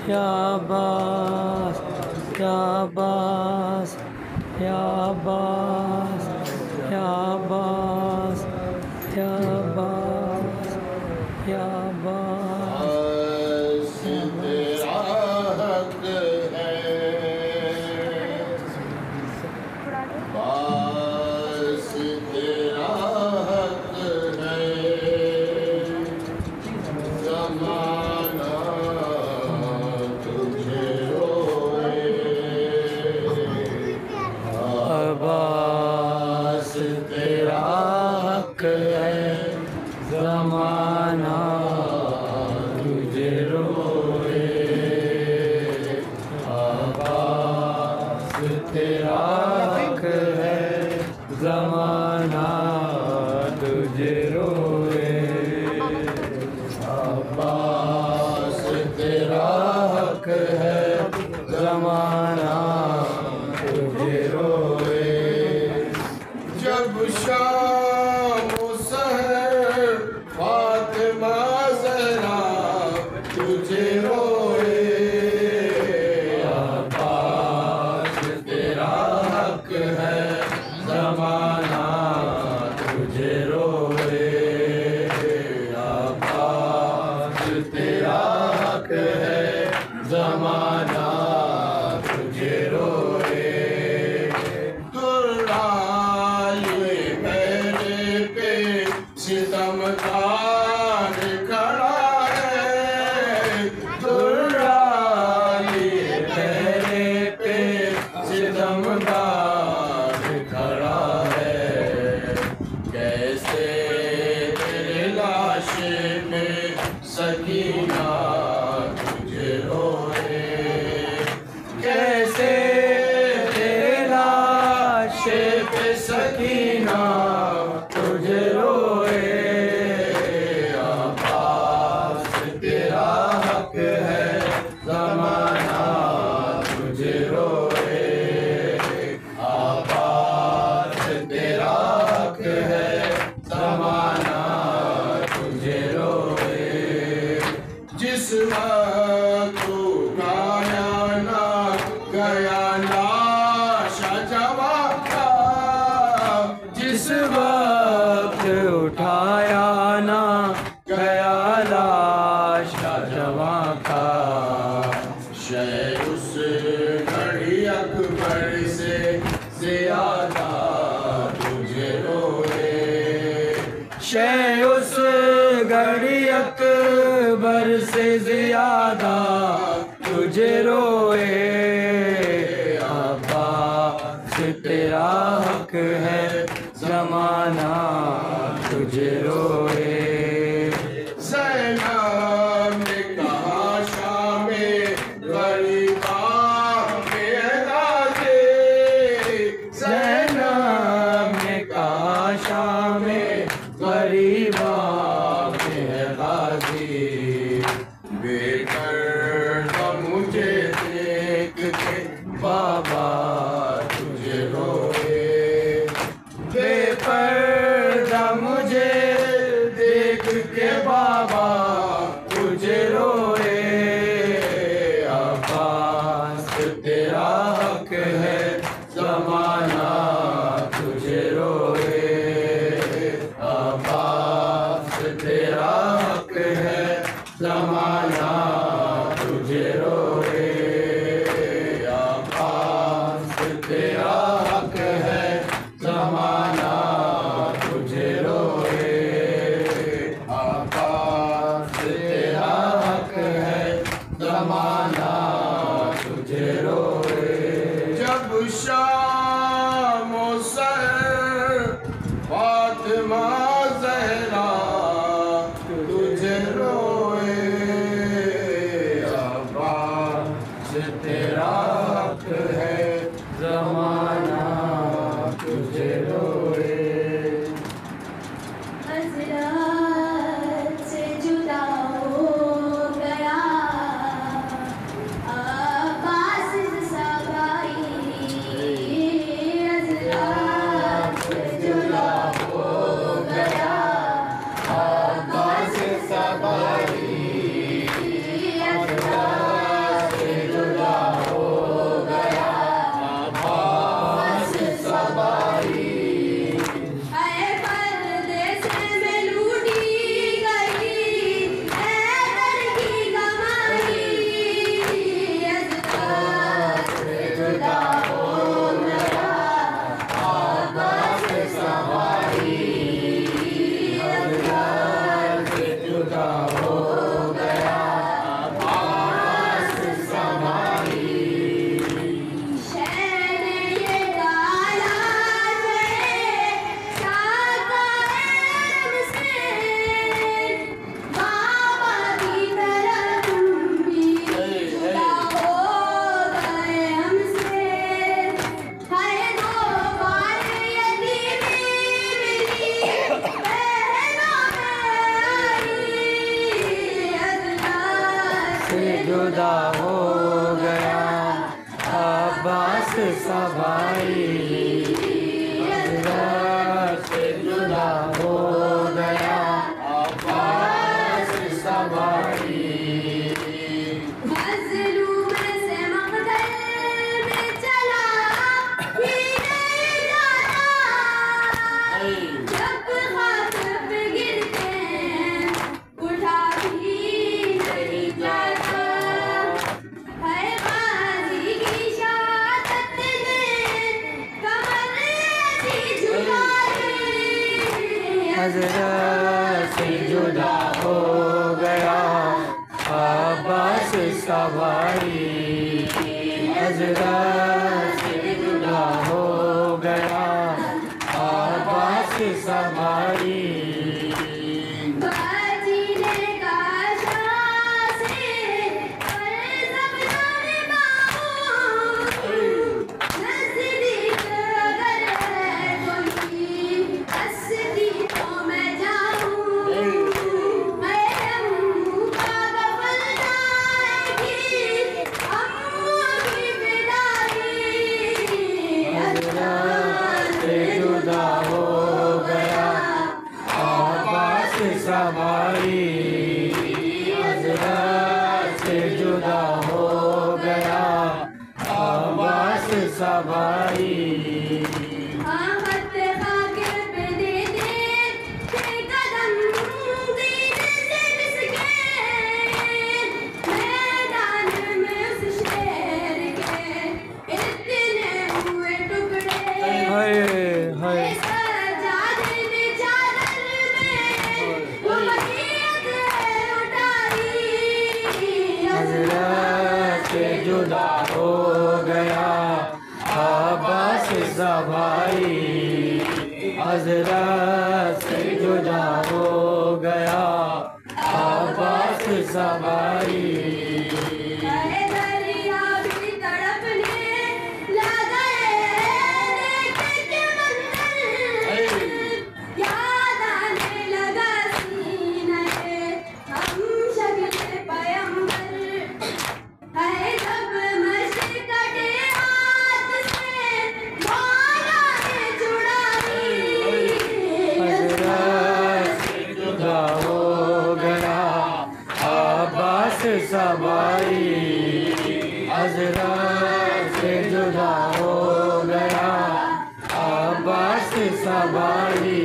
या अब्बास या अब्बास या अब्बास या अब्बास या अब्बास या अब्बास तेरा हक है, बस तेरा हक है, ज़माना तुझे रोए, अब्बास तेरा हक है, ज़माना तुझे रोए, अब्बास तेरा हक है, ज़माना तुझे रोए, अब्बास तेरा हक है, ज़माना तुझे रोए। जब शाम सहर फातिमा ज़हरा तुझे रोए, अब्बास तेरा हक है, ज़माना तुझे रोए, अब्बास तेरा हक है, ज़माना तुझे रोए। दुर्राए मेरे पे सितमगार खड़ा है, दुर्राए मेरे पे सितमगार खड़ा है, कैसे तेरे लाशे में सकीना तुझे रोए, कैसे तेरे लाशे पे सकीना तुझे रोए, अब्बास तेरा हक है, ज़माना तुझे रोए, अब्बास तेरा हक है, ज़माना तुझे रोए। जिस वक्त उठाया ना गया लाश जवा का, जिस वक्त उठाया ना गया लाश जवां का, शय उस घड़ी अकबर से ज्यादा तुझे रोए, शय उस घड़ी अकबर से ज्यादा तुझे रोए, अब्बास तेरा हक है, ज़माना तुझे रोए। ज़ैनब ने कहा शामे गरीबा में गाजे, ज़ैनब ने कहा शामे गरीबा में गाजी, बेदर्द मुझे देख के बाबा तुझे रोए, बेपर्दा मुझे देख के बाबा तुझे रोए, अब्बास तेरा हक है, ज़माना तुझे रोए, अब्बास तेरा हक है, ज़माना तुझे रोए, अब्बास तेरा हक है, ज़माना तुझे रोए, अब्बास तेरा हक है, ज़माना तुझे रोए। जब शाम सहर फातिमा ज़हरा तुझे रोए, अब्बास तेरा हक है, ज़माना तुझे रोए। हज़रत से जुदा हो गया अब्बास सबाई, हज़रत से जुदा हो गया अब्बास सबाई, हज़रत से जुदा हो गया अब्बास सा भाई, हजरत से जुदा हो गया अब्बास सा भाई। मज़लूम से मक़दर में चला ही नहीं जाता, जब हाथ पे गिरते उठा भी नहीं जाता। है गाज़ी की शहादत ने कमर ऐसी झुकाई, हजरत से जुदा हो गया अब्बास सा भाई, हजरत से जुदा हो गया अब्बास सा भाई। बाजीने का शाह से पर ज़बदार बाबू, नज़दीक अगर है कोई हस्ती तो मैं जाऊँ, मैं अम्मू का गफल जाएगी, अम्मू की विदाई, हजरत से जुदा हो गया अब्बास सा भाई, हजरत से जुदा हो गया अब्बास सा भाई। आहत खाके पे दे दे ते कदम दीन से बिसके, मैदान में उस शेर के इतने हुए टुकड़े, हाय हाय सजादे ने चादर में वो बक़ीयत उठाई, हजरत से जुदा हो गया अब्बास सा भाई, हजरत से जुदा हो गया अब्बास सा भाई। अरे दरिया भी तड़पने लगे देख के मंजर, याद आने लगा सीने हम शक्ल पैगंबर, है जब मशक़ते हाथ से मौला ने छुड़ाई, हजरत से जुदा हो गया अब्बास सा भाई, हजरत से जुदा हो गया अब्बास सा भाई।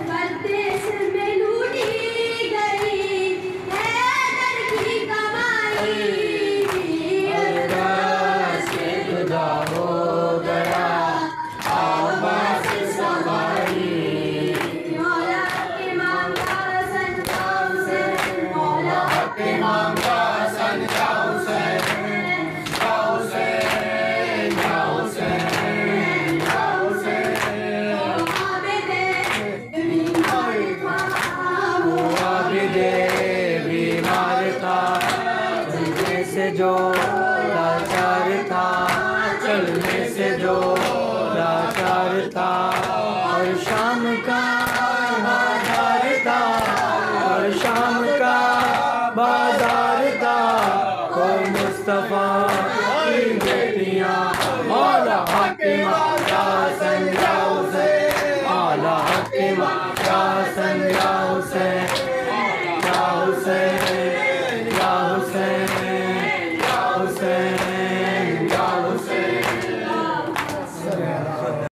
परदेस में लूटी गई हैदर की कमाई, हजरत से जुदा हो गया अब्बास सा भाई। मौला के मांगा संताओ से, मौला के मांगा सन जाओ से, जाओ से, जाओ से, जाओ से। आबिदे बीमार था, वो आबिदे बीमार था, चलने से जो लाचार था, चलने से जो लाचार था, और शाम का बाजार था, और शाम का बाजार था, और मुस्तफा की बेटियां मौला हक माता संजाओ से, मौला हक